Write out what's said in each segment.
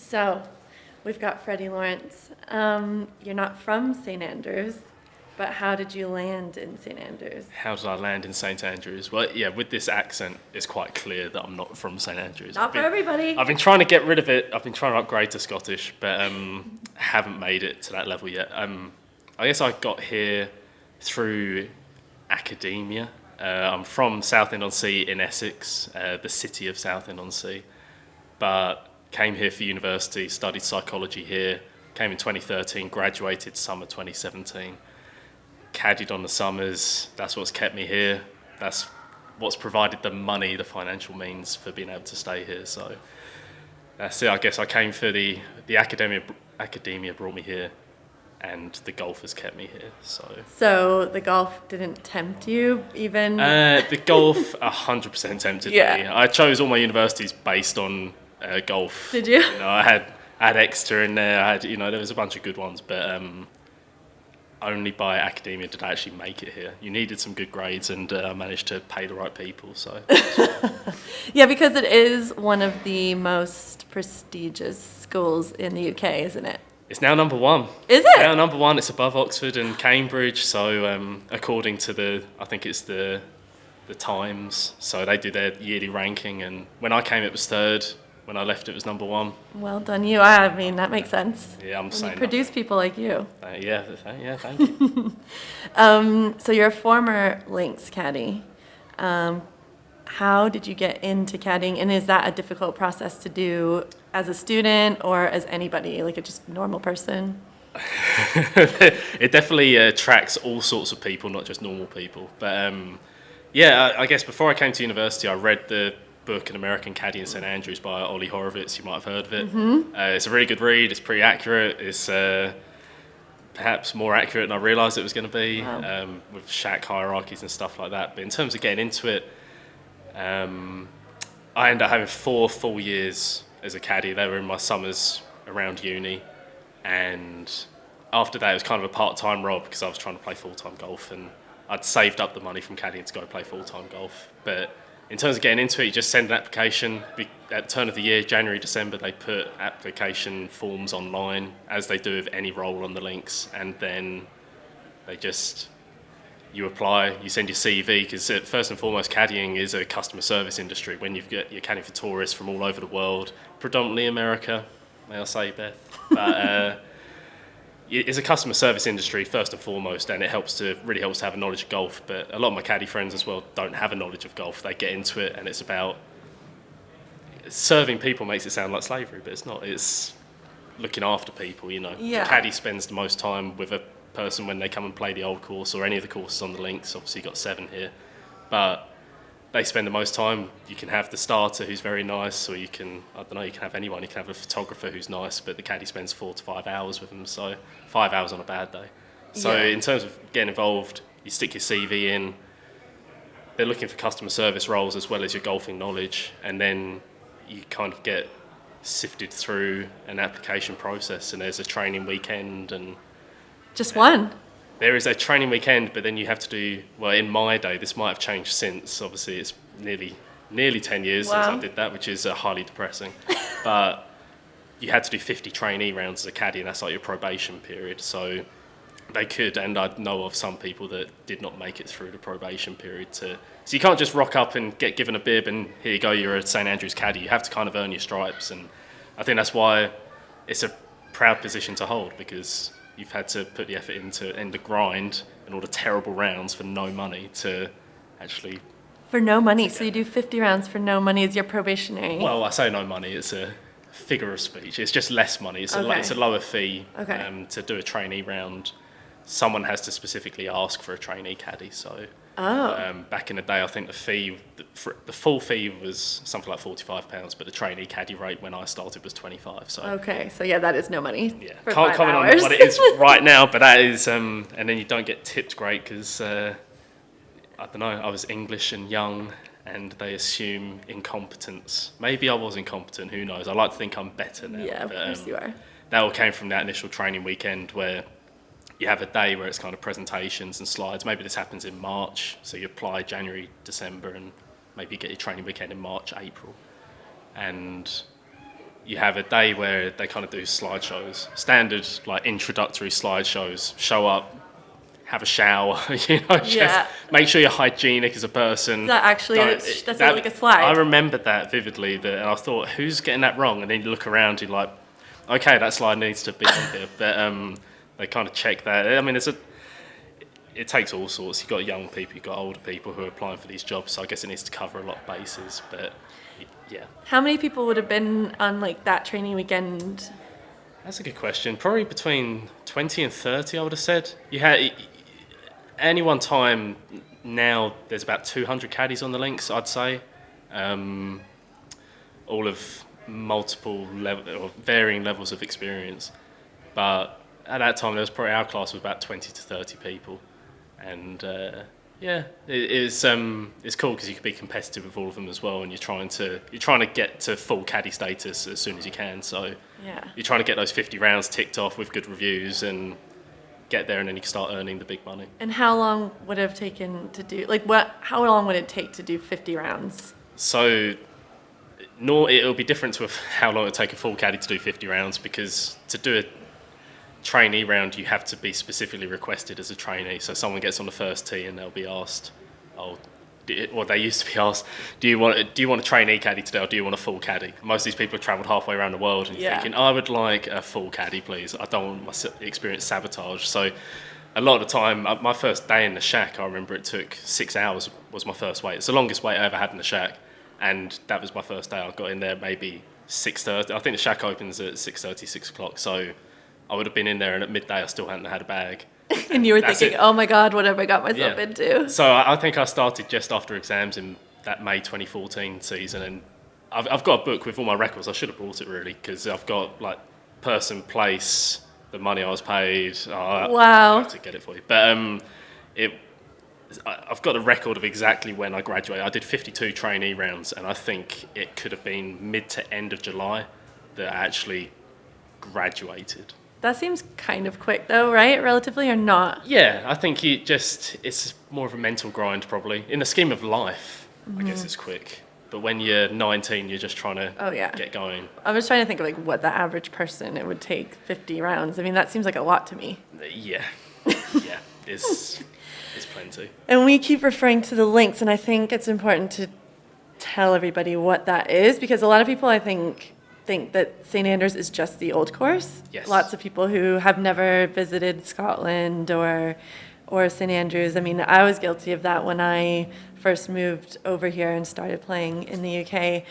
So, we've got Freddie Lawrence. You're not from St. Andrews, but how did you land in St. Andrews? How did I land in St. Andrews? Well, yeah, with this accent, it's quite clear that I'm not from St. Andrews. Not for everybody. I've been trying to get rid of it. I've been trying to upgrade to Scottish, but haven't made it to that level yet. I guess I got here through academia. I'm from Southend-on-Sea in Essex, the city of Southend-on-Sea, but came here for university, studied psychology here, came in 2013, graduated summer 2017, caddied on the summers. That's what's kept me here. That's what's provided the money, the financial means for being able to stay here. So that's it. I guess I came for the academia brought me here, and the golf has kept me here. So the golf didn't tempt you even? The golf 100% tempted me. I chose all my universities based on golf. Did you? I had Exeter in there. There was a bunch of good ones, but only by academia did I actually make it here. You needed some good grades, and I managed to pay the right people. So yeah, because it is one of the most prestigious schools in the UK, isn't it? It's now number one. Is it? Now number one. It's above Oxford and Cambridge. So according to I think it's the Times. So they do their yearly ranking, and when I came, it was third. When I left, it was number one. Well done, you. I mean, that makes sense. Yeah, I'm saying. You produce people like you. Yeah, thank you. So you're a former links caddy. How did you get into caddying, and is that a difficult process to do as a student or as anybody, like a just normal person? It definitely attracts all sorts of people, not just normal people. But I guess before I came to university, I read the book An American Caddy in St. Andrews by Ollie Horowitz. You might have heard of it. Mm-hmm. It's a really good read. It's pretty accurate. It's perhaps more accurate than I realised it was going to be. Wow. With shack hierarchies and stuff like that. But in terms of getting into it, I ended up having 4 full years as a caddy. They were in my summers around uni, and after that it was kind of a part-time role because I was trying to play full-time golf, and I'd saved up the money from caddying to go play full-time golf. But in terms of getting into it, you just send an application. At the turn of the year, January, December, they put application forms online, as they do with any role on the links, and then you apply, you send your CV, because first and foremost, caddying is a customer service industry. When you're caddying for tourists from all over the world, predominantly America, may I say, Beth, but it's a customer service industry first and foremost, and it really helps to have a knowledge of golf. But a lot of my caddy friends as well don't have a knowledge of golf. They get into it, and it's about serving people. Makes it sound like slavery, but it's not. It's looking after people. Yeah. The caddy spends the most time with a person when they come and play the old course or any of the courses on the links. Obviously, you've got 7 here, but they spend the most time. You can have the starter who's very nice, or you can have anyone. You can have a photographer who's nice, but the caddy spends 4 to 5 hours with them, so 5 hours on a bad day. So in terms of getting involved, you stick your CV in. They're looking for customer service roles as well as your golfing knowledge, and then you kind of get sifted through an application process, and there's a training weekend. And just one? There is a training weekend, but then you have to do, well, in my day, this might have changed since. Obviously, it's nearly 10 years since I did that, which is highly depressing. But you had to do 50 trainee rounds as a caddy, and that's like your probation period. So they could, and I know of some people that did not make it through the probation period. So you can't just rock up and get given a bib and here you go, you're a St. Andrews caddy. You have to kind of earn your stripes, and I think that's why it's a proud position to hold, because you've had to put the effort into and the grind and all the terrible rounds for no money to actually... For no money? So you do 50 rounds for no money as your probationary? Well, I say no money, it's a figure of speech. It's just less money. It's a lower fee to do a trainee round. Someone has to specifically ask for a trainee caddy. So back in the day, I think the full fee was something like £45, but the trainee caddy rate when I started was 25. So so that is no money. Yeah, for can't 5 comment hours. on what it is right now, but that is, and then you don't get tipped great because I don't know. I was English and young, and they assume incompetence. Maybe I was incompetent. Who knows? I like to think I'm better now. Yeah, of course you are. That all came from that initial training weekend where you have a day where it's kind of presentations and slides. Maybe this happens in March, so you apply January, December, and maybe you get your training weekend in March, April. And you have a day where they kind of do slideshows, standard like introductory slideshows. Show up, have a shower, just make sure you're hygienic as a person. Is that actually that's like a slide? I remembered that vividly, and I thought, who's getting that wrong? And then you look around, you're like, okay, that slide needs to be on here. But they kind of check that. I mean, it takes all sorts. You've got young people, you've got older people who are applying for these jobs, so I guess it needs to cover a lot of bases. But yeah. How many people would have been on like that training weekend? That's a good question. Probably between 20 and 30, I would have said. You had any one time now. There's about 200 caddies on the links, I'd say, all of multiple or varying levels of experience. But at that time, there was probably our class was about 20 to 30 people, and it's cool because you can be competitive with all of them as well, and you're trying to get to full caddy status as soon as you can. So you're trying to get those 50 rounds ticked off with good reviews and get there, and then you can start earning the big money. And how long would it have taken to do how long would it take to do 50 rounds? So it'll be different to how long it would take a full caddy to do 50 rounds, because to do a trainee round you have to be specifically requested as a trainee. So someone gets on the first tee and they'll be asked, they used to be asked, do you want a trainee caddy today, or do you want a full caddy? Most of these people have travelled halfway around the world, and you're thinking, I would like a full caddy, please. I don't want my experience sabotaged. So a lot of the time, my first day in the shack, I remember it took 6 hours was my first wait. It's the longest wait I ever had in the shack, and that was my first day. I got in there maybe 6:30. I think the shack opens at 6:30, 6 o'clock. So I would have been in there, and at midday I still hadn't had a bag. And you were thinking, oh my God, what have I got myself into? So I think I started just after exams in that May 2014 season, and I've got a book with all my records. I should have brought it really, because I've got like person, place, the money I was paid. Wow. I have to get it for you. But I've got a record of exactly when I graduated. I did 52 trainee rounds, and I think it could have been mid to end of July that I actually graduated. That seems kind of quick though, right? Relatively, or not? Yeah, I think it's more of a mental grind probably. In the scheme of life, I guess it's quick. But when you're 19, you're just trying to get going. I was trying to think of like what the average person it would take 50 rounds. I mean, that seems like a lot to me. Yeah, it's plenty. And we keep referring to the links, and I think it's important to tell everybody what that is, because a lot of people, I think that St. Andrews is just the old course. Yes. Lots of people who have never visited Scotland or St. Andrews. I mean, I was guilty of that when I first moved over here and started playing in the UK.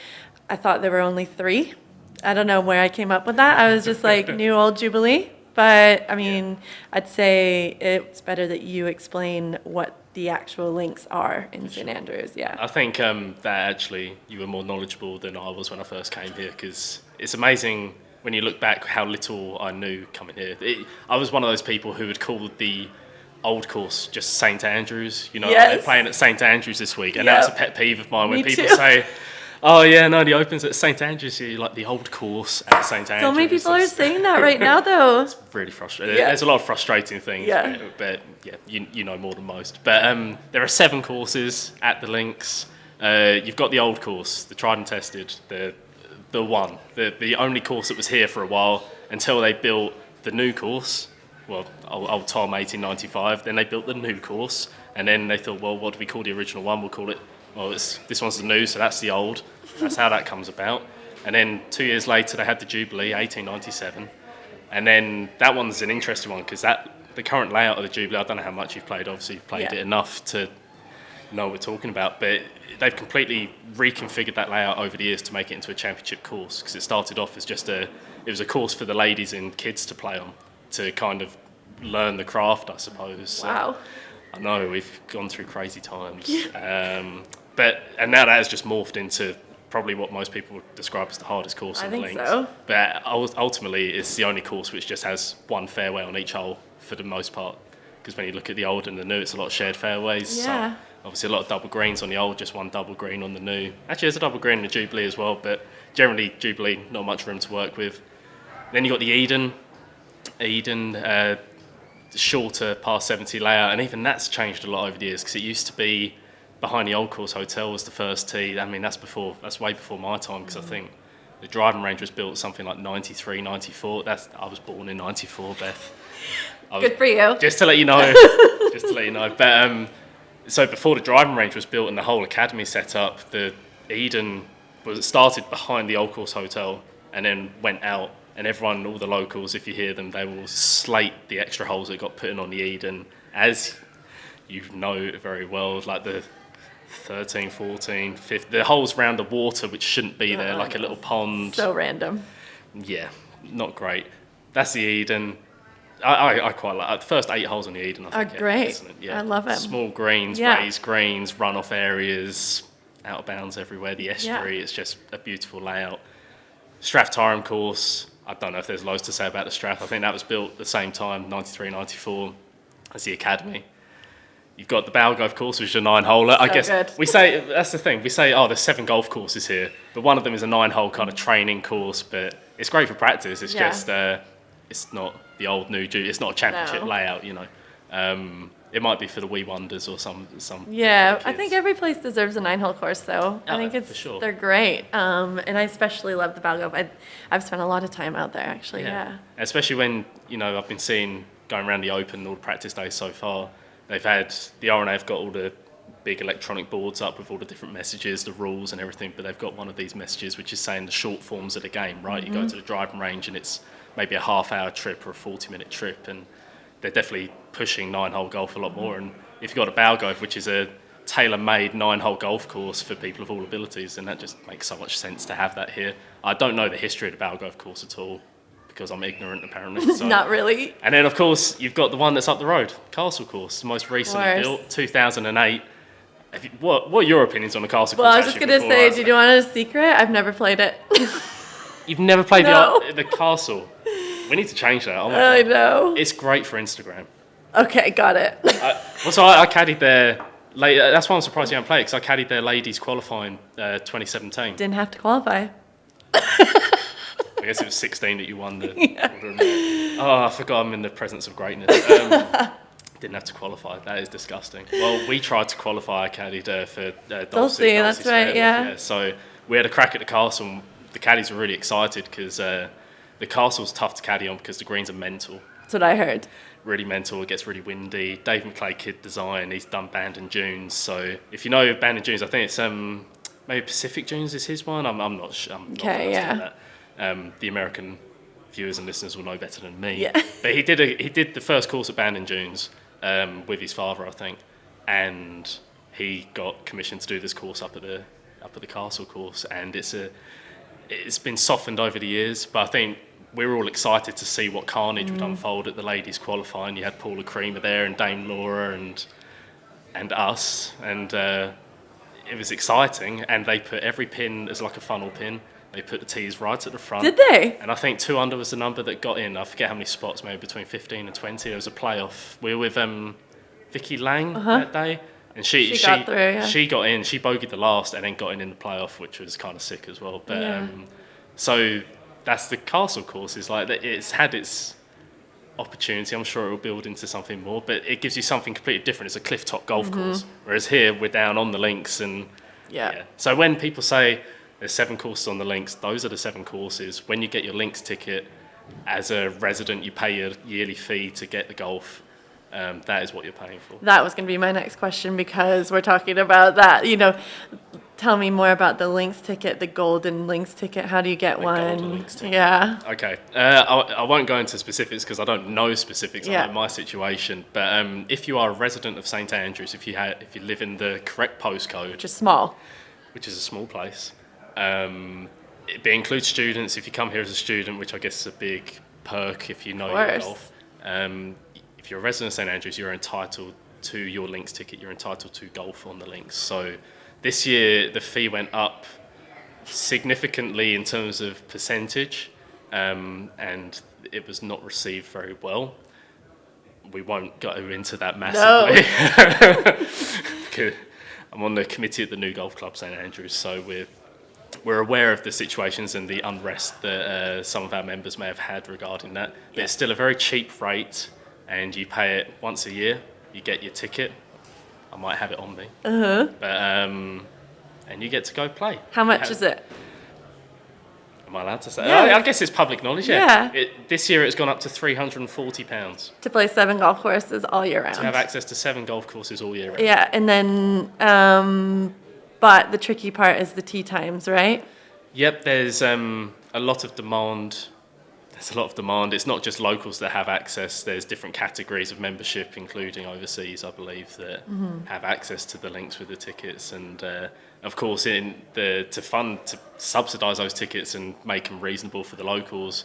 I thought there were only 3. I don't know where I came up with that. I was just like, new old Jubilee. But I mean, I'd say it's better that you explain what the actual links are in St. Andrews. Yeah. I think that actually you were more knowledgeable than I was when I first came here, because it's amazing when you look back how little I knew coming here. I was one of those people who would call the old course just St. Andrews. They're playing at St. Andrews this week, and that's a pet peeve of mine when people say, oh yeah, no, the Open's at St. Andrews. You like the old course at St. Andrews. So many people are saying that right now, though. It's really frustrating. There's a lot of frustrating things, but you know more than most. But there are 7 courses at the links. You've got the old course, the tried and tested, the only course that was here for a while until they built the new course. Well, old Tom 1895. Then they built the new course, and then they thought, well, what do we call the original one? We'll call it. Well, this one's the new, so that's the old. That's how that comes about. And then 2 years later, they had the Jubilee, 1897. And then that one's an interesting one, because the current layout of the Jubilee, I don't know how much you've played. Obviously, you've played it enough to know what we're talking about. But they've completely reconfigured that layout over the years to make it into a championship course, because it started off as it was a course for the ladies and kids to play on, to kind of learn the craft, I suppose. Wow. I know, we've gone through crazy times. And now that has just morphed into probably what most people would describe as the hardest course in the links. I think so. But ultimately, it's the only course which just has one fairway on each hole for the most part. Because when you look at the old and the new, it's a lot of shared fairways. Yeah. So obviously a lot of double greens on the old, just one double green on the new. Actually, there's a double green in the Jubilee as well, but generally Jubilee, not much room to work with. Then you've got the Eden, shorter par 70 layout, and even that's changed a lot over the years, because it used to be behind the Old Course Hotel was the first tee. I mean, that's way before my time, because I think The driving range was built something like 93, 94. I was born in 94, Beth. Good for you. Just to let you know. But so before the driving range was built and the whole academy set up, the Eden was started behind the Old Course Hotel and then went out. And everyone, all the locals, if you hear them, they will slate the extra holes that got put in on the Eden, as you know very well, like the 13, 14, 15, the holes around the water which shouldn't be there, like a little pond. So random. Yeah, not great. That's the Eden. I quite like the first 8 holes on the Eden. I think Are great. Excellent. Yeah. I love it. Small greens, raised greens, runoff areas, out of bounds everywhere. The estuary, it's just a beautiful layout. Strath Tyreham course. I don't know if there's loads to say about the Strath. I think that was built at the same time, 93, 94, as the academy. You've got the Balgrove course, which is a 9-holer. I guess good. we say, that's the thing, we say, oh, there's 7 golf courses here, but one of them is a 9-hole kind of training course, but it's great for practice. It's just, it's not the old new Jew, it's not a championship layout, you know. It might be for the wee wonders or some. Yeah, I think every place deserves a 9-hole course, though. I think for sure. They're great, and I especially love the Balgrove. I've spent a lot of time out there, actually. Yeah. Especially when I've been seeing going around the Open all the practice days so far. They've had the R&A have got all the big electronic boards up with all the different messages, the rules and everything, but they've got one of these messages which is saying the short forms of the game, right? You go to the driving range and it's maybe a half-hour trip or a 40-minute trip, and they're definitely pushing 9-hole golf a lot more. And if you've got a Balgrove, which is a tailor-made 9-hole golf course for people of all abilities, then that just makes so much sense to have that here. I don't know the history of the Balgrove course at all, because I'm ignorant, apparently. So. Not really. And then, of course, you've got the one that's up the road, Castle Course, the most recently built, 2008. What are your opinions on the Castle Course? Well, I was just going to say, did you want a secret? I've never played it. You've never played No. the Castle? We need to change that. Oh my I God. know. It's great for Instagram. Okay, got it. So I caddied there. That's why I'm surprised you haven't played, because I caddied their ladies qualifying 2017. Didn't have to qualify. I guess it was 16 that you won the. Oh, I forgot I'm in the presence of greatness. Didn't have to qualify. That is disgusting. Well, we tried to qualify. I caddied for Dulcie. That's right, yeah. So we had a crack at the castle. And the caddies were really excited because the castle's tough to caddy on because the greens are mental. That's what I heard. Really mental. It gets really windy. Dave McClay Kid Design. He's done Bandon Dunes. So if you know Bandon Dunes, I think it's maybe Pacific Dunes is his one. I'm not sure. Okay, yeah. The American viewers and listeners will know better than me. Yeah. But he did the first course at Bandon Dunes with his father, I think, and he got commissioned to do this course up at the Castle course, and it's been softened over the years, but I think we're all excited to see what carnage would unfold at the ladies qualifying. You had Paula Creamer there and Dame Laura and us, and it was exciting, and they put every pin as like a funnel pin. They put the tees right at the front. Did they? And I think 2 under was the number that got in. I forget how many spots, maybe between 15 and 20. There was a playoff. We were with Vicky Lang that day. And she got through, yeah. She got in. She bogeyed the last and then got in the playoff, which was kind of sick as well. But so that's the Castle course. It's like it's had its opportunity. I'm sure it will build into something more. But it gives you something completely different. It's a cliff top golf course. Whereas here, we're down on the links. And So when people say there's 7 courses on the links, those are the 7 courses. When you get your links ticket, as a resident, you pay a yearly fee to get the golf. That is what you're paying for. That was going to be my next question, because we're talking about that. Tell me more about the links ticket, the golden links ticket. How do you get one? Golden links ticket. Yeah. Okay. I won't go into specifics because I don't know specifics on my situation. But if you are a resident of St Andrews, if you live in the correct postcode, Which is small. which is a small place, it includes students. If you come here as a student, which I guess is a big perk if you know your golf. If you're a resident of St Andrews, you're entitled to your links ticket. You're entitled to golf on the links. So this year the fee went up significantly in terms of percentage, and it was not received very well. We won't go into that massively. No. I'm on the committee at the new golf club St Andrews, so we're aware of the situations and the unrest that some of our members may have had regarding that. But it's still a very cheap rate, and you pay it once a year. You get your ticket. I might have it on me. But and you get to go play. How much is it? Am I allowed to say? Yeah. I guess it's public knowledge, This year it's gone up to £340 To play 7 golf courses all year round. to have access to 7 golf courses all year round. Yeah, and then, but the tricky part is the tee times, right? Yep, there's a lot of demand. There's a lot of demand. It's not just locals that have access. There's different categories of membership, including overseas, I believe, that have access to the links with the tickets. And of course, to subsidise those tickets and make them reasonable for the locals,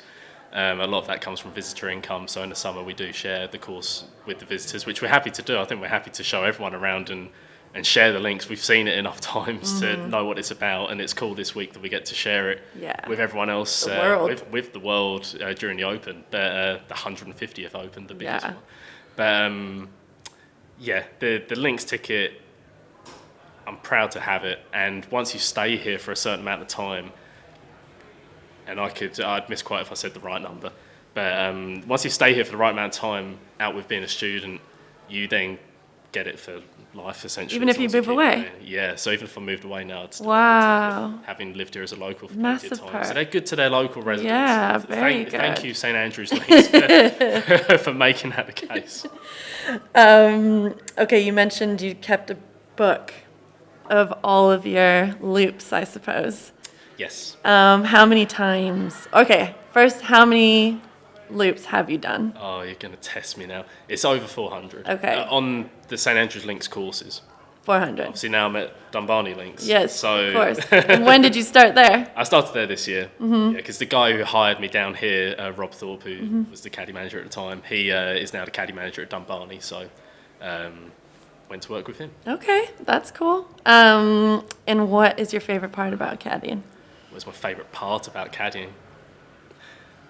a lot of that comes from visitor income. So in the summer, we do share the course with the visitors, which we're happy to do. I think we're happy to show everyone around and share the links. We've seen it enough times to know what it's about, and it's cool this week that we get to share it with everyone else, with the world during the Open, the 150th Open, the biggest one. But the links ticket, I'm proud to have it, and once you stay here for a certain amount of time, and I'd miss quite if I said the right number, but once you stay here for the right amount of time, out with being a student, you then get it for life, essentially. Even if you move away? Yeah, so even if I moved away now, I'd still having lived here as a local for plenty of time. So they're good to their local residents. Yeah, very good. Thank you, St Andrews Links, for making that the case. Okay, you mentioned you kept a book of all of your loops, I suppose. Yes. How many times? Okay, first, how many loops have you done? Oh, you're going to test me now. It's over 400. Okay. On the St Andrews Links courses. 400. Obviously now I'm at Dumbarton Links. Yes, so of course. And when did you start there? I started there this year. Yeah, because the guy who hired me down here, Rob Thorpe, who was the caddy manager at the time, he is now the caddy manager at Dumbarton, so went to work with him. Okay, that's cool. And what is your favorite part about caddying? What's my favourite part about caddying?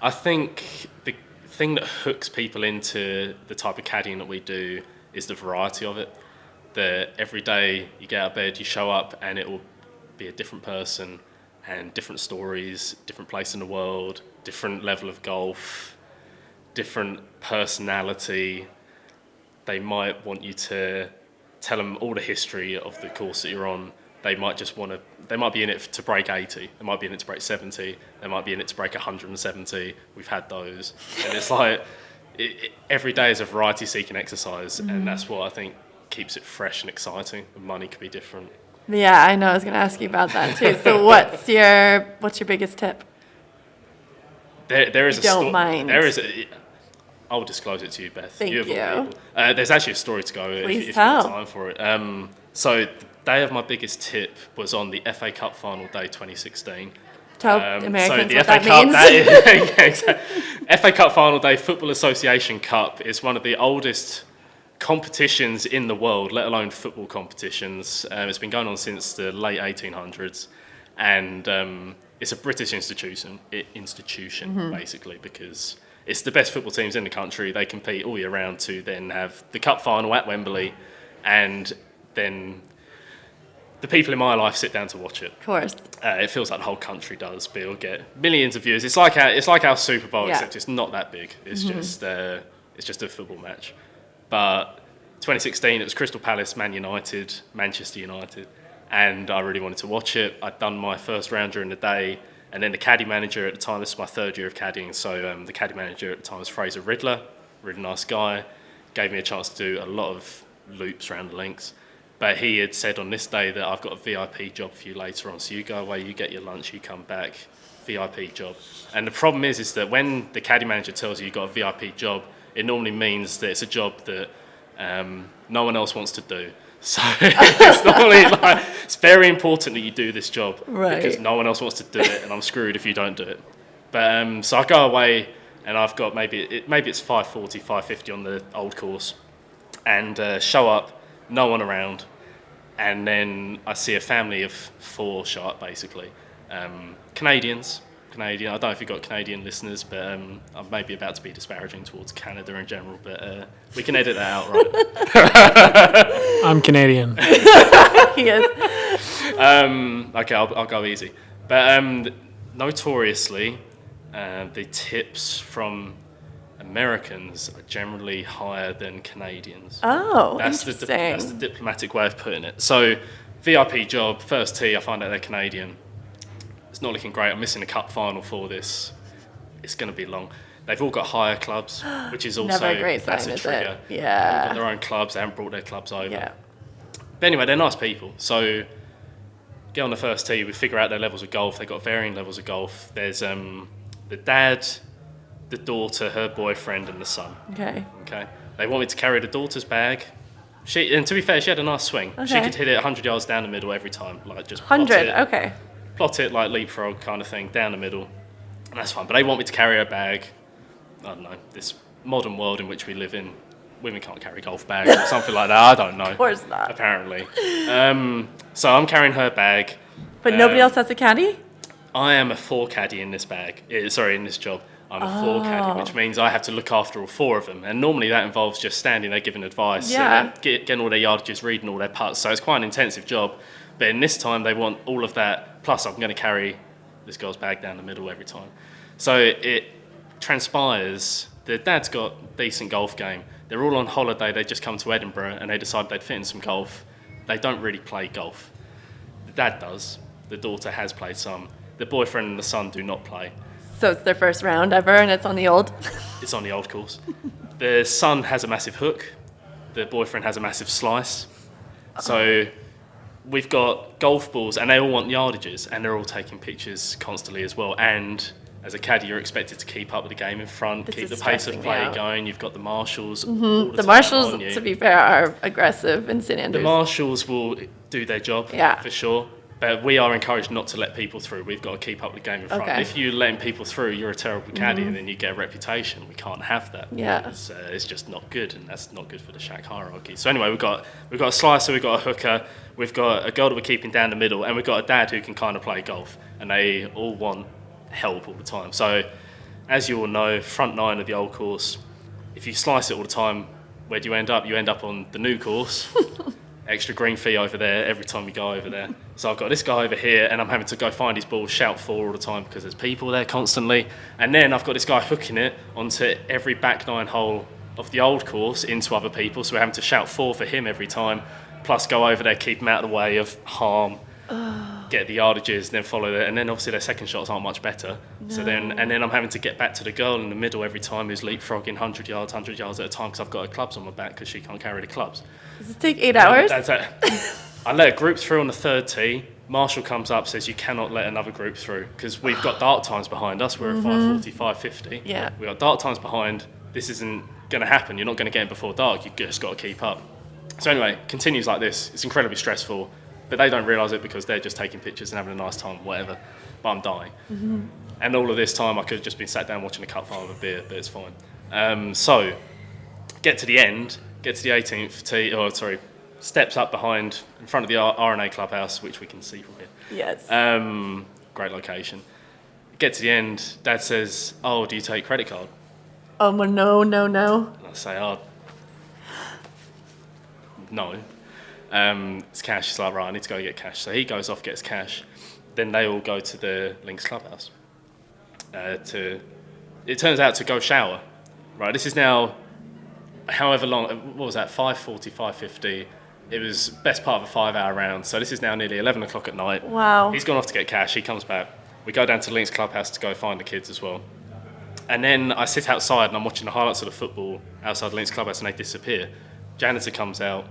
I think the thing that hooks people into the type of caddying that we do is the variety of it. That every day you get out of bed, you show up, and it will be a different person and different stories, different place in the world, different level of golf, different personality. They might want you to tell them all the history of the course that you're on. They might be in it to break 80. They might be in it to break 70. They might be in it to break 170. We've had those. And it's like, every day is a variety-seeking exercise, and that's what I think keeps it fresh and exciting. The money could be different. Yeah, I know. I was going to ask you about that too. So what's your biggest tip? There is Don't mind. I'll disclose it to you, Beth. Thank you. There's actually a story to go if you've got time for it. So the day of my biggest tip was on the FA Cup final day 2016. Tell Americans so the what FA that Cup, means. FA Cup final day Football Association Cup is one of the oldest competitions in the world, let alone football competitions. It's been going on since the late 1800s, and it's a British institution basically, because it's the best football teams in the country. They compete all year round to then have the cup final at Wembley, and then the people in my life sit down to watch it. Of course. It feels like the whole country does, but it'll get millions of views. It's like our Super Bowl, except it's not that big. It's just a football match. But 2016, it was Crystal Palace, Man United, Manchester United, and I really wanted to watch it. I'd done my first round during the day, and then the caddy manager at the time, this is my third year of caddying, so the caddy manager at the time was Fraser Riddler, really nice guy, gave me a chance to do a lot of loops around the links. But he had said on this day that I've got a VIP job for you later on, so you go away, you get your lunch, you come back, VIP job. And the problem is that when the caddy manager tells you you've got a VIP job, it normally means that it's a job that no one else wants to do. So it's normally like, it's very important that you do this job, because no one else wants to do it, and I'm screwed if you don't do it. But so I go away, and I've got maybe it's 540, 550 on the old course, and show up, no one around, and then I see a family of 4 show up, basically. Canadians. I don't know if you've got Canadian listeners, but I'm maybe about to be disparaging towards Canada in general, but we can edit that out, right? I'm Canadian. He is. Okay, I'll go easy. But notoriously, the tips from Americans are generally higher than Canadians. Oh, that's interesting. That's the diplomatic way of putting it. So, VIP job, first tee, I find out they're Canadian. It's not looking great. I'm missing a cup final for this. It's going to be long. They've all got hire clubs, which is also Never a great sign, that's a is trigger. it? They've Yeah. got their own clubs. They haven't brought their clubs over. Yeah. But anyway, they're nice people. So get on the first tee. We figure out their levels of golf. They've got varying levels of golf. There's the dad, the daughter, her boyfriend, and the son. Okay. Okay. They want me to carry the daughter's bag. And to be fair, she had a nice swing. She Okay. could hit it 100 yards down the middle every time. Like just 100. Okay. plot it like leapfrog kind of thing down the middle, and that's fine. But they want me to carry a bag. I don't know, this modern world in which we live in, women can't carry golf bags or something like that. I don't know. Of course not. Apparently. So I'm carrying her bag. But nobody else has a caddy? I am a 4 caddy in this bag. In this job. I'm a 4 caddy, which means I have to look after all 4 of them. And normally that involves just standing there giving advice, Yeah. getting all their yardages, reading all their putts. So it's quite an intensive job. But in this time, they want all of that. Plus, I'm going to carry this girl's bag down the middle every time. So it transpires. The dad's got a decent golf game. They're all on holiday. They just come to Edinburgh and they decide they'd fit in some golf. They don't really play golf. The dad does. The daughter has played some. The boyfriend and the son do not play. So it's their first round ever, and it's on the old. It's on the old course. The son has a massive hook. The boyfriend has a massive slice. So we've got golf balls, and they all want yardages, and they're all taking pictures constantly as well. And as a caddy, you're expected to keep up with the game in front, This keep is the pace of stressing play me out. going. You've got the marshals. All The time marshals, on you. to be fair, are aggressive in St The Andrews. marshals will do their job, Yeah. for sure. But we are encouraged not to let people through. We've got to keep up with the game in front. Okay. If you're letting people through, you're a terrible caddy, and then you get a reputation. We can't have that. Yeah. It's just not good, and that's not good for the shack hierarchy. So anyway, we've got a slicer, we've got a hooker, we've got a girl that we're keeping down the middle, and we've got a dad who can kind of play golf, and they all want help all the time. So as you all know, front 9 of the old course, if you slice it all the time, where do you end up? You end up on the new course. Extra green fee over there every time you go over there. So I've got this guy over here, and I'm having to go find his ball, shout 4 all the time because there's people there constantly. And then I've got this guy hooking it onto every back 9 hole of the old course into other people. So we're having to shout 4 for him every time, plus go over there, keep him out of the way of harm, get the yardages, then follow it. And then obviously their second shots aren't much better. No. So then I'm having to get back to the girl in the middle every time who's leapfrogging 100 yards at a time because I've got her clubs on my back because she can't carry the clubs. Does it take 8 hours? That's it. I let a group through on the 3rd tee. Marshall comes up, says you cannot let another group through because we've got dark times behind us. We're at 5:40, 5:50. Yeah. We've got dark times behind. This isn't going to happen. You're not going to get in before dark. You've just got to keep up. So anyway, continues like this. It's incredibly stressful, but they don't realise it because they're just taking pictures and having a nice time, whatever. But I'm dying. And all of this time, I could have just been sat down watching a cup final of a beer, but it's fine. So get to the end, get to the 18th tee, steps up behind, in front of the RNA clubhouse, which we can see from here. Yes. Great location. Get to the end, Dad says, "Oh, do you take credit card?" Oh, well, no. And I say, "Oh, no. It's cash." He's like, "Right, I need to go get cash." So he goes off, gets cash. Then they all go to the Links clubhouse. It turns out to go shower. Right, this is now, however long, what was that, 5:40, 5:50. It was best part of a 5-hour round. So this is now nearly 11 o'clock at night. Wow. He's gone off to get cash. He comes back. We go down to Links clubhouse to go find the kids as well. And then I sit outside and I'm watching the highlights of the football outside the Links clubhouse and they disappear. Janitor comes out,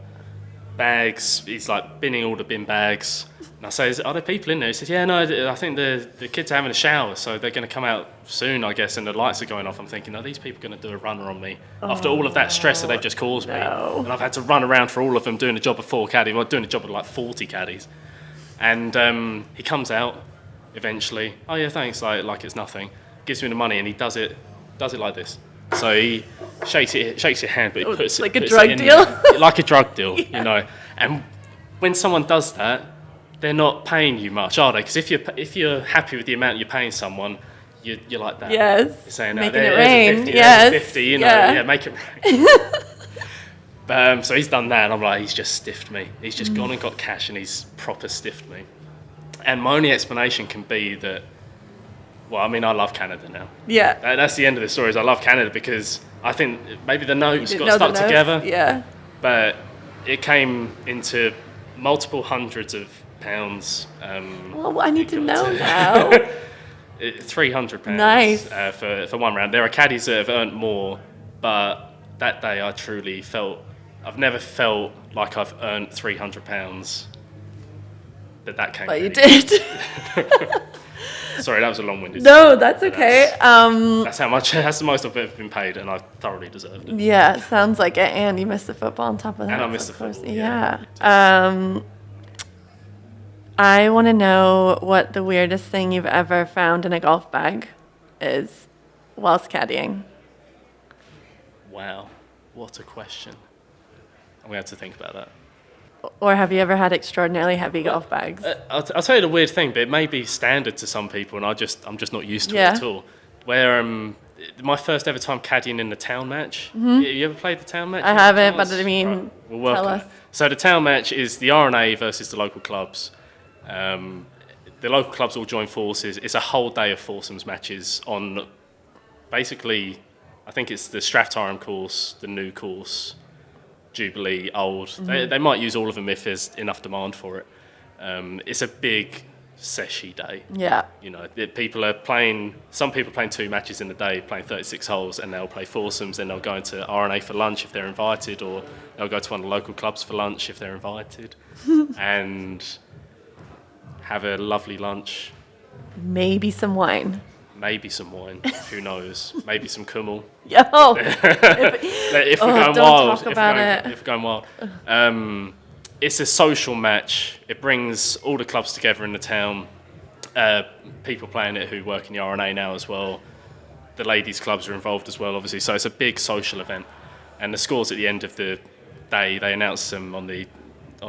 bags, he's like binning all the bin bags. And I say, "Are there people in there?" He says, "Yeah, no, I think the kids are having a shower, so they're going to come out soon, I guess," and the lights are going off. I'm thinking, are these people going to do a runner on me? After all of that stress that they've just caused me. No. And I've had to run around for all of them doing a job of 4 caddies, well, doing a job of like 40 caddies. And he comes out eventually. "Oh yeah, thanks," like it's nothing. Gives me the money and he does it like this. So he shakes your hand, but he puts it like a puts drug it in deal? like a drug deal, Yeah. you know. And when someone does that, they're not paying you much, are they? Because if you're happy with the amount you're paying someone, you're like that. Yes. You're saying, Making there's it a rain. 50, Yes. there's a 50, you know, Yeah. yeah, make it rain. But, so he's done that, and I'm like, he's just stiffed me. He's just gone and got cash, and he's proper stiffed me. And my only explanation can be that, well, I mean, I love Canada now. Yeah. That's the end of the story. Is I love Canada because I think maybe the notes Didn't got know the stuck notes? together. Yeah. But it came into multiple hundreds of £300. Well, I need to got know to- now. £300 Nice. For one round. There are caddies that have earned more, but that day I truly I've never felt like I've earned £300. That came. But you really did. Sorry, that was a long-winded. No, that's But okay. That's how much. That's the most I've ever been paid, and I thoroughly deserved it. Yeah, sounds like it. And you missed the football on top of that. And I so missed of the course- football, Yeah. yeah. I want to know what the weirdest thing you've ever found in a golf bag is whilst caddying. Wow, what a question. I'm gonna have to think about that. Or have you ever had extraordinarily heavy golf bags? I'll tell you the weird thing, but it may be standard to some people, and I'm just not used to Yeah. it at all. Where my first ever time caddying in the town match. You ever played the town match? I haven't, but I mean, Right. Well, welcome. tell us. So the town match is the RNA versus the local clubs. The local clubs all join forces. It's a whole day of foursomes matches on basically, I think it's the Strathtyrum course, the new course, Jubilee, old. They might use all of them if there's enough demand for it. It's a big seshy day. Yeah. You know, some people are playing 2 matches in a day, playing 36 holes, and they'll play foursomes, then they'll go into RNA for lunch if they're invited, or they'll go to one of the local clubs for lunch if they're invited, and have a lovely lunch, Maybe some wine. maybe some wine, who knows, maybe some kummel. Yo. If we're going don't wild, talk about it. if we're going wild. It's a social match. It brings all the clubs together in the town. People playing it who work in the RNA now as well. The ladies' clubs are involved as well, obviously. So it's a big social event. And the scores at the end of the day, they announce them on the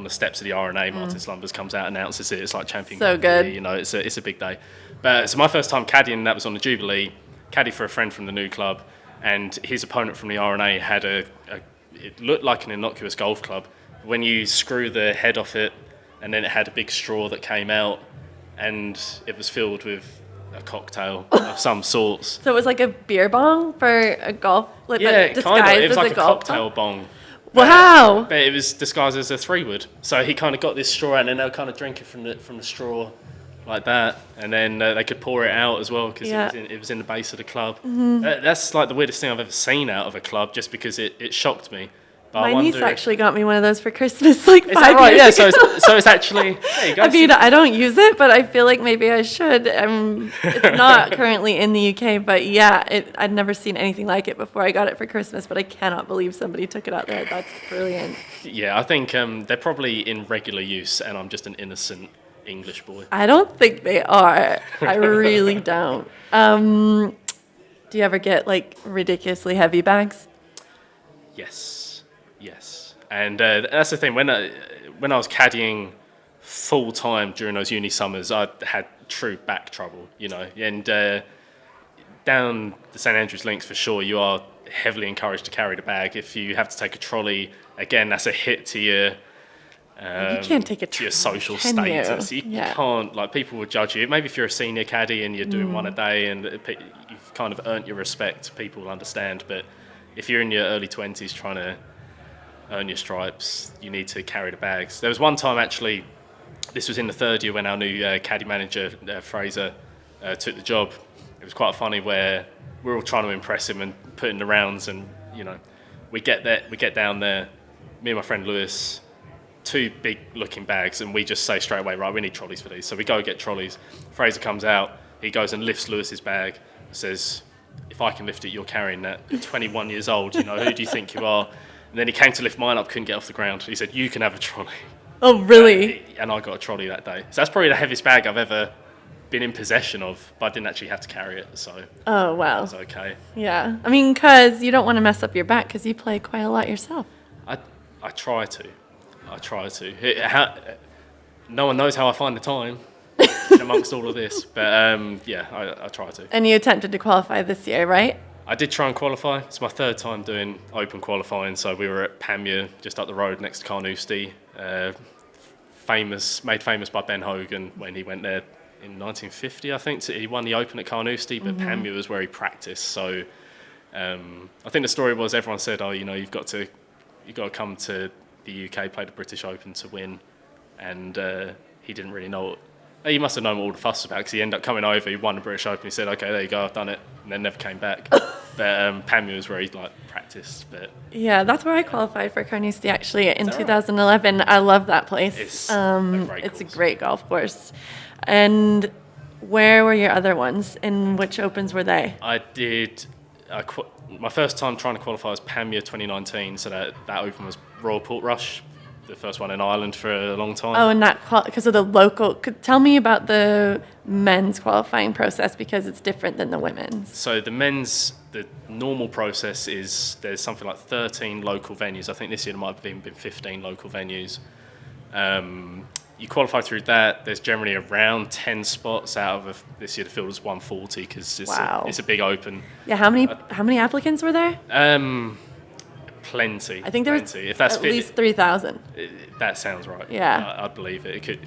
steps of the RNA. Martin Slumbers comes out, announces it. It's like champion. So Jubilee, good. You know, it's a big day. But so my first time caddying, that was on the Jubilee. Caddy for a friend from the new club, and his opponent from the RNA had it looked like an innocuous golf club. When you screw the head off it, and then it had a big straw that came out, and it was filled with a cocktail of some sorts. So it was like a beer bong for a golf, like Yeah, but kind of. disguised It was as like a a golf cocktail bong. bong. Wow. But it was disguised as a 3-wood. So he kind of got this straw, and then they were kind of drinking from the straw like that, and then they could pour it out as well because Yeah. it was in the base of the club. That's like the weirdest thing I've ever seen out of a club, just because it shocked me. But My I wonder niece actually got me one of those for Christmas like Is 5 that right? Yeah. years So ago. it's actually. There you go. I mean, I don't use it, but I feel like maybe I should. It's not currently in the UK, but yeah, I'd never seen anything like it before. I got it for Christmas, but I cannot believe somebody took it out there. That's brilliant. Yeah, I think they're probably in regular use, and I'm just an innocent English boy. I don't think they are. I really don't. Do you ever get like ridiculously heavy bags? Yes, and that's the thing. When I was caddying full time during those uni summers, I had true back trouble, you know. And down the St Andrews links for sure, you are heavily encouraged to carry the bag. If you have to take a trolley, again, that's a hit to your. You can't take a to your trolley, social can you? status. You Yeah. can't, like, people will judge you. Maybe if you're a senior caddy and you're doing one a day and you've kind of earned your respect, people will understand. But if you're in your early 20s trying to earn your stripes, you need to carry the bags. There was one time, actually, this was in the third year when our new caddy manager, Fraser, took the job. It was quite funny where we're all trying to impress him and put in the rounds, and, you know, we get down there, me and my friend Lewis, 2 big looking bags, and we just say straight away, right, we need trolleys for these. So we go get trolleys. Fraser comes out, he goes and lifts Lewis's bag, says, if I can lift it, you're carrying that. You're 21 years old, you know, who do you think you are? And then he came to lift mine up, couldn't get off the ground. He said, you can have a trolley. Oh, really? And I got a trolley that day. So that's probably the heaviest bag I've ever been in possession of, but I didn't actually have to carry it, so Oh, it wow. was okay. Yeah. I mean, because you don't want to mess up your back because you play quite a lot yourself. I try to. No one knows how I find the time amongst all of this, but yeah, I try to. And you attempted to qualify this year, right? I did try and qualify. It's my 3rd time doing open qualifying, so we were at Panmure, just up the road next to Carnoustie, made famous by Ben Hogan when he went there in 1950, I think. So he won the Open at Carnoustie, but Panmure was where he practiced. So I think the story was everyone said, oh, you know, you've got to come to the UK, play the British Open to win. And he didn't really know. He must have known what all the fuss was about because he ended up coming over. He won the British Open. He said, "Okay, there you go, I've done it," and then never came back. But Pamir was where he like practiced. But Yeah, that's where I qualified for Carnoustie actually in that right? 2011. I love that place. It's a great it's a course. great golf course. And where were your other ones? And which opens were they? I did. My first time trying to qualify was Pamir 2019. So that Open was Royal Portrush, the first one in Ireland for a long time. Oh, and that because of the local. Tell me about the men's qualifying process because it's different than the women's. So the normal process is there's something like 13 local venues. I think this year there might have been 15 local venues. You qualify through that. There's generally around 10 spots out of this year the field was 140 because it's a big open. Yeah, how many applicants were there? Plenty. I think there was if that's at least 3,000. That sounds right. Yeah. I'd believe it. It could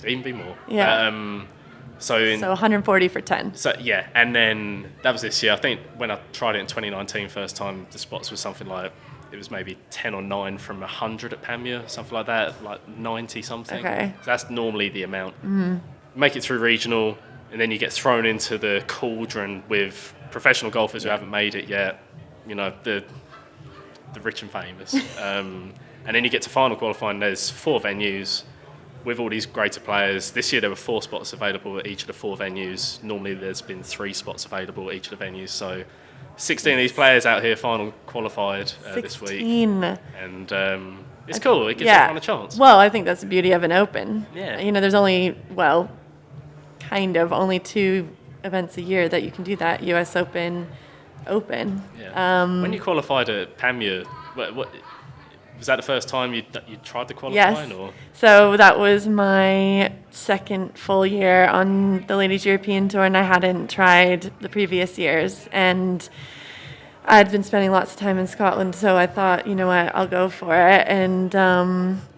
even be more. Yeah. So 140 for 10. So yeah, and then that was this year. I think when I tried it in 2019, first time, the spots was something like it was maybe 10 or 9 from 100 at Pamir, something like that, like 90 something. Okay. So that's normally the amount. Mm-hmm. Make it through regional, and then you get thrown into the cauldron with professional golfers who haven't made it yet. You know, the rich and famous. And then you get to final qualifying. There's 4 venues with all these greater players. This year there were 4 spots available at each of the 4 venues. Normally there's been 3 spots available at each of the venues. So 16 of these players out here final qualified this week. 16. And it's cool. It gives everyone a chance. Well, I think that's the beauty of an open. Yeah. You know, there's only 2 events a year that you can do that. US Open. Yeah. When you qualified at Pamir, what was that the first time you tried to qualify? Yes. Or? So that was my second full year on the Ladies European Tour, and I hadn't tried the previous years. And I'd been spending lots of time in Scotland, so I thought, you know what, I'll go for it. And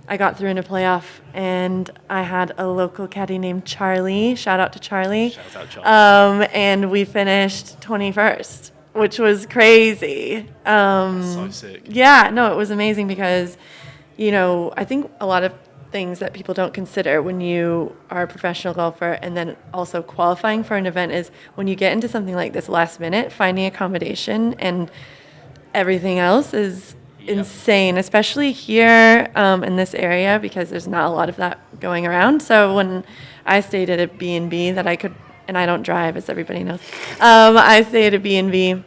I got through in a playoff, and I had a local caddy named Charlie. Shout out to Charlie. Shout out Charlie. And we finished 21st. Which was crazy. That's so sick. Yeah, no, it was amazing because, you know, I think a lot of things that people don't consider when you are a professional golfer and then also qualifying for an event is when you get into something like this last minute, finding accommodation and everything else is insane, especially here in this area because there's not a lot of that going around. So when I stayed at a B&B that I could, and I don't drive, as everybody knows. I stay at a B&B,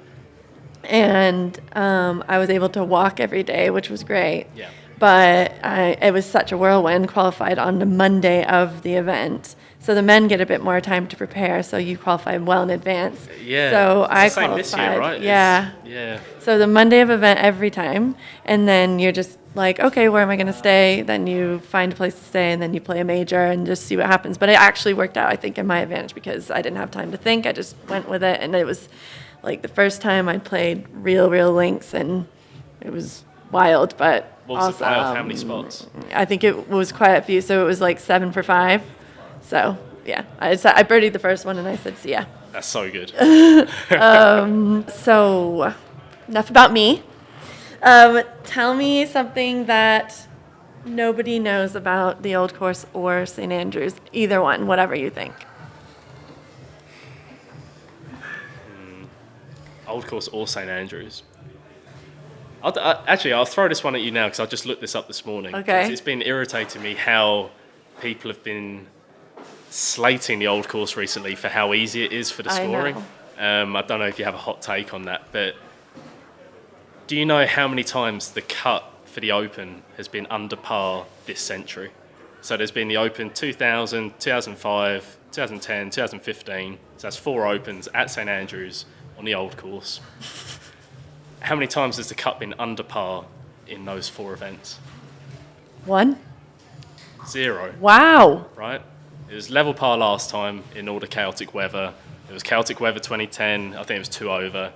and I was able to walk every day, which was great. Yeah. But it was such a whirlwind, qualified on the Monday of the event. So the men get a bit more time to prepare, so you qualify well in advance. Yeah. So it's I the same qualified. this year, right? Yeah. Yeah. So the Monday of event every time, and then you're just like, okay, where am I going to stay? Then you find a place to stay, and then you play a major and just see what happens. But it actually worked out, I think, in my advantage because I didn't have time to think. I just went with it, and it was like the first time I played real links, and it was wild, but What was awesome. the playoff? How many spots? I think it was quite a few, so it was like 7 for 5. So yeah, I birdied the first one, and I said, see ya. That's so good. So enough about me. Tell me something that nobody knows about the Old Course or St. Andrews. Either one, whatever you think. Old Course or St. Andrews? I'll throw this one at you now because I just looked this up this morning. Okay. It's been irritating me how people have been slating the Old Course recently for how easy it is for the I scoring. I don't know if you have a hot take on that, but do you know how many times the cut for the Open has been under par this century? So there's been the Open 2000, 2005, 2010, 2015. So that's 4 Opens at St. Andrews on the Old Course. How many times has the cut been under par in those 4 events? 1? 0. Wow. Right? It was level par last time in all the chaotic weather. It was chaotic weather 2010. I think it was 2 over.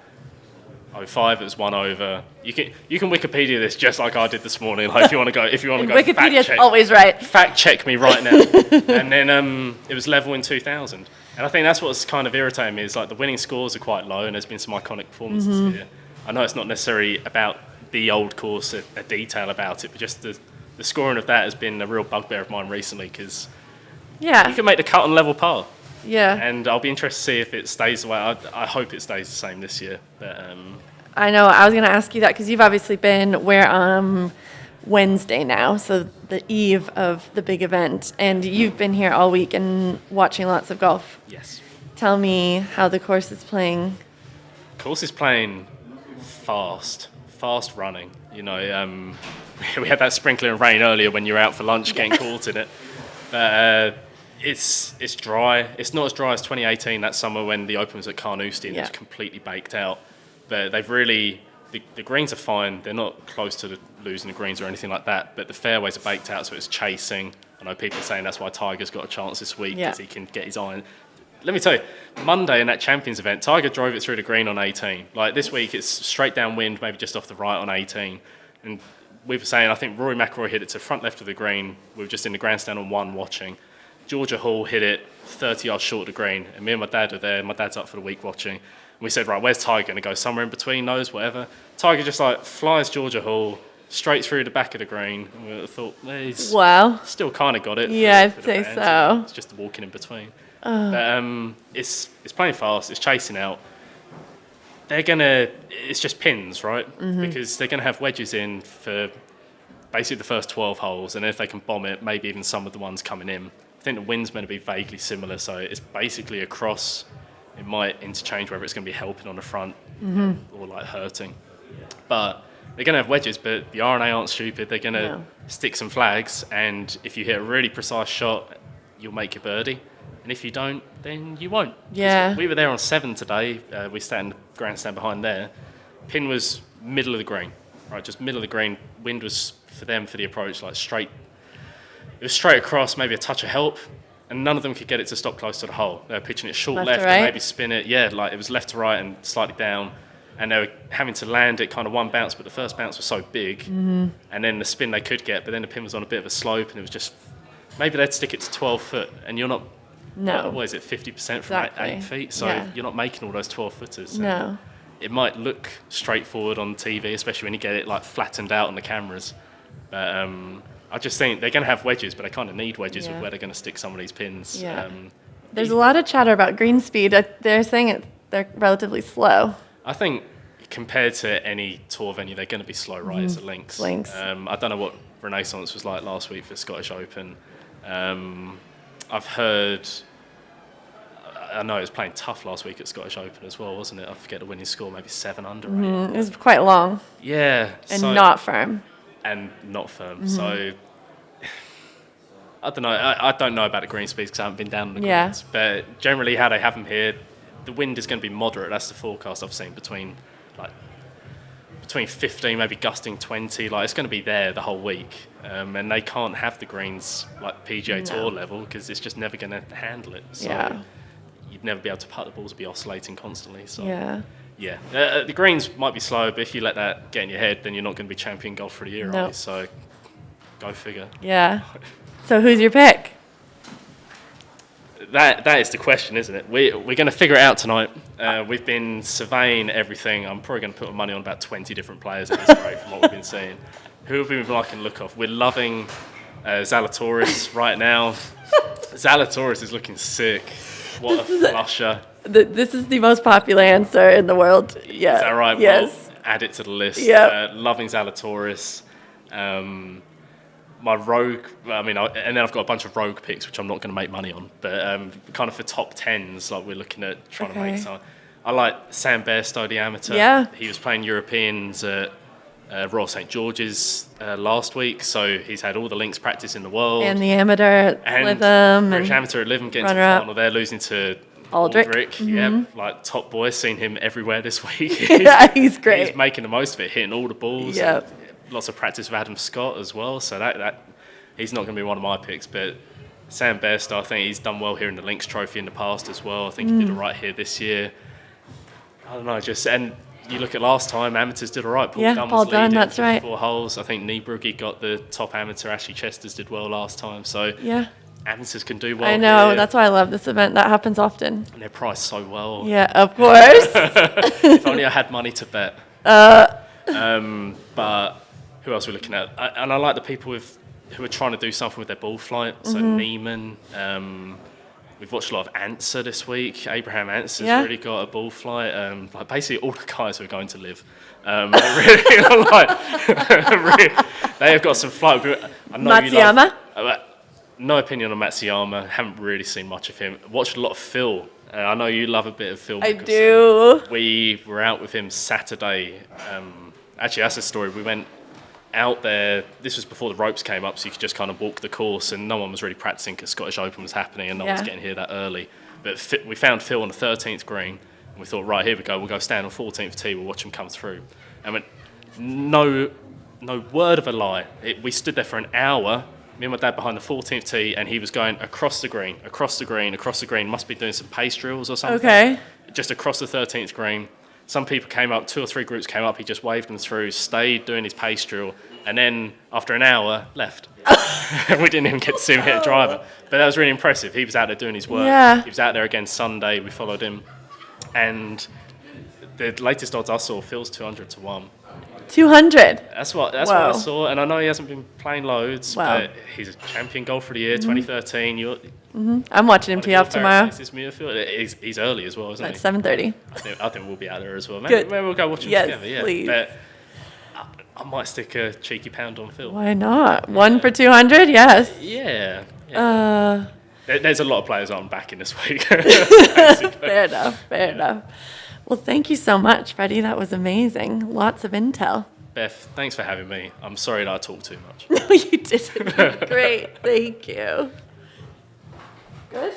05 it was 1 over. You can Wikipedia this just like I did this morning. Like if you want to go Wikipedia's fact check, always right. fact check me right now. And then it was level in 2000. And I think that's what's kind of irritating me is like the winning scores are quite low and there's been some iconic performances here. I know it's not necessarily about the Old Course, a detail about it, but just the scoring of that has been a real bugbear of mine recently because Yeah. You can make the cut on level par. Yeah. And I'll be interested to see if it stays the way. I hope it stays the same this year. But I know. I was going to ask you that because you've obviously been where Wednesday now, so the eve of the big event, and you've been here all week and watching lots of golf. yes. Tell me how the course is playing. Course is playing fast running. You know, we had that sprinkling of rain earlier when you were out for lunch getting caught in it. But it's dry. It's not as dry as 2018, that summer when the Open was at Carnoustie and it was completely baked out. But they've really, the greens are fine. They're not close to losing the greens or anything like that. But the fairways are baked out, so it's chasing. I know people are saying that's why Tiger's got a chance this week because he can get his iron. Let me tell you, Monday in that Champions event, Tiger drove it through the green on 18. Like this week, it's straight downwind, maybe just off the right on 18. And we were saying, I think Rory McIlroy hit it to front left of the green. We were just in the grandstand on 1 watching. Georgia Hall hit it 30 yards short of the green. And me and my dad are there. My dad's up for the week watching. And we said, right, where's Tiger going to go? Somewhere in between those, whatever. Tiger just like flies Georgia Hall straight through the back of the green. And we thought, well, he's still kind of got it. Yeah, I'd say so. It's just walking in between. But it's playing fast. It's chasing out. It's just pins, right? Because they're going to have wedges in for basically the first 12 holes. And if they can bomb it, maybe even some of the ones coming in. I think the wind's going to be vaguely similar. So it's basically a cross. It might interchange whether it's going to be helping on the front or like hurting. But they're going to have wedges, but the R&A aren't stupid. They're going to stick some flags. And if you hit a really precise shot, you'll make your birdie. And if you don't, then you won't. Yeah. We were there on 7 today. We sat in the grandstand behind there. Pin was middle of the green, right? Just middle of the green. Wind was for them for the approach, like straight. It was straight across, maybe a touch of help, and none of them could get it to stop close to the hole. They were pitching it short left to right? and maybe spin it. Yeah, like it was left to right and slightly down. And they were having to land it kind of one bounce, but the first bounce was so big. And then the spin they could get, but then the pin was on a bit of a slope, and it was just maybe they'd stick it to 12 foot, and you're not. No. What is it, 50% from 8 feet? So you're not making all those 12-footers. No. It might look straightforward on TV, especially when you get it like flattened out on the cameras. But I just think they're going to have wedges, but they kind of need wedges with where they're going to stick some of these pins. Yeah. There's a lot of chatter about green speed. They're saying they're relatively slow. I think compared to any tour venue, they're going to be slow, right? It's a links. I don't know what Renaissance was like last week for Scottish Open. I've heard, I know it was playing tough last week at Scottish Open as well, wasn't it? I forget the winning score, maybe 7 under. Right? It was quite long. Yeah. And not firm. And not firm. So, I don't know. I don't know about the green speeds because I haven't been down on the greens. But generally how they have them here, the wind is going to be moderate. That's the forecast I've seen between 15, maybe gusting 20. Like it's going to be there the whole week, and they can't have the greens like PGA Tour level because it's just never going to handle it. So you'd never be able to putt. The balls would be oscillating constantly. So the greens might be slow, but if you let that get in your head, then you're not going to be champion golf for the year, right? So go figure. Yeah. So who's your pick? That is the question, isn't it? We're going to figure it out tonight. We've been surveying everything. I'm probably going to put my money on about 20 different players at this rate from what we've been seeing. Who have we been liking the look of? We're loving Zalatoris right now. Zalatoris is looking sick. What a flusher. This is the most popular answer in the world. Yeah. Is that right? Yes. Well, add it to the list. Yep. Loving Zalatoris. My rogue, and then I've got a bunch of rogue picks, which I'm not going to make money on, but kind of for top 10s, like we're looking at trying to make some. I like Sam Bairstow, the amateur. Yeah. He was playing Europeans at Royal St. George's last week, so he's had all the links practice in the world. And the amateur at Lytham. British amateur at Lytham getting to the final there, losing to Aldrich. Yeah, like top boy, seen him everywhere this week. He's great. He's making the most of it, hitting all the balls. Yep. Lots of practice with Adam Scott as well, so that he's not going to be one of my picks. But Sam Bairstow, I think he's done well here in the Links Trophy in the past as well. I think he did all right here this year. I don't know, and you look at last time, amateurs did all right. Paul Dunn was leading that's right. 4 holes. I think Niebrugge got the top amateur. Ashley Chesters did well last time. So amateurs can do well. I know, here. that's why I love this event. That happens often. And they're priced so well. Yeah, of course. If only I had money to bet. But who else are we looking at? And I like the people with who are trying to do something with their ball flight. So Neiman. We've watched a lot of Answer this week. Abraham Answer's really got a ball flight. Like basically all the guys who are going to live. Really, they have got some flight. I know Matsuyama? No opinion on Matsuyama. Haven't really seen much of him. Watched a lot of Phil. I know you love a bit of Phil. I do. We were out with him Saturday. Actually, that's a story. We went out there. This was before the ropes came up, so you could just kind of walk the course, and no one was really practicing because Scottish Open was happening, and no one was getting here that early. But we found Phil on the 13th green, and we thought, right, here we go. We'll go stand on 14th tee. We'll watch him come through. And went, no word of a lie. We stood there for an hour. Me and my dad behind the 14th tee, and he was going across the green, across the green, across the green. Must be doing some pace drills or something. Okay. Just across the 13th green. Some people came up, 2 or 3 groups came up. He just waved them through, stayed doing his pace drill, and then after an hour, left. We didn't even get to see him hit a driver. But that was really impressive. He was out there doing his work. Yeah. He was out there again Sunday. We followed him. And the latest odds I saw, Phil's 200 to 1. 200. That's what I saw, and I know he hasn't been playing loads, but he's a champion golfer of the year, 2013. I'm watching him tee off tomorrow. He's early as well, isn't he? At 7:30. I think we'll be out there as well. Maybe we'll go watch him together. Yeah, please. But I might stick a cheeky pound on Phil. Why not? 1 for 200? Yes. Yeah. There's a lot of players I'm backing this week. Fair enough. Well, thank you so much, Freddie. That was amazing. Lots of intel. Beth, thanks for having me. I'm sorry that I talk too much. No, you didn't. Great. Thank you. Good?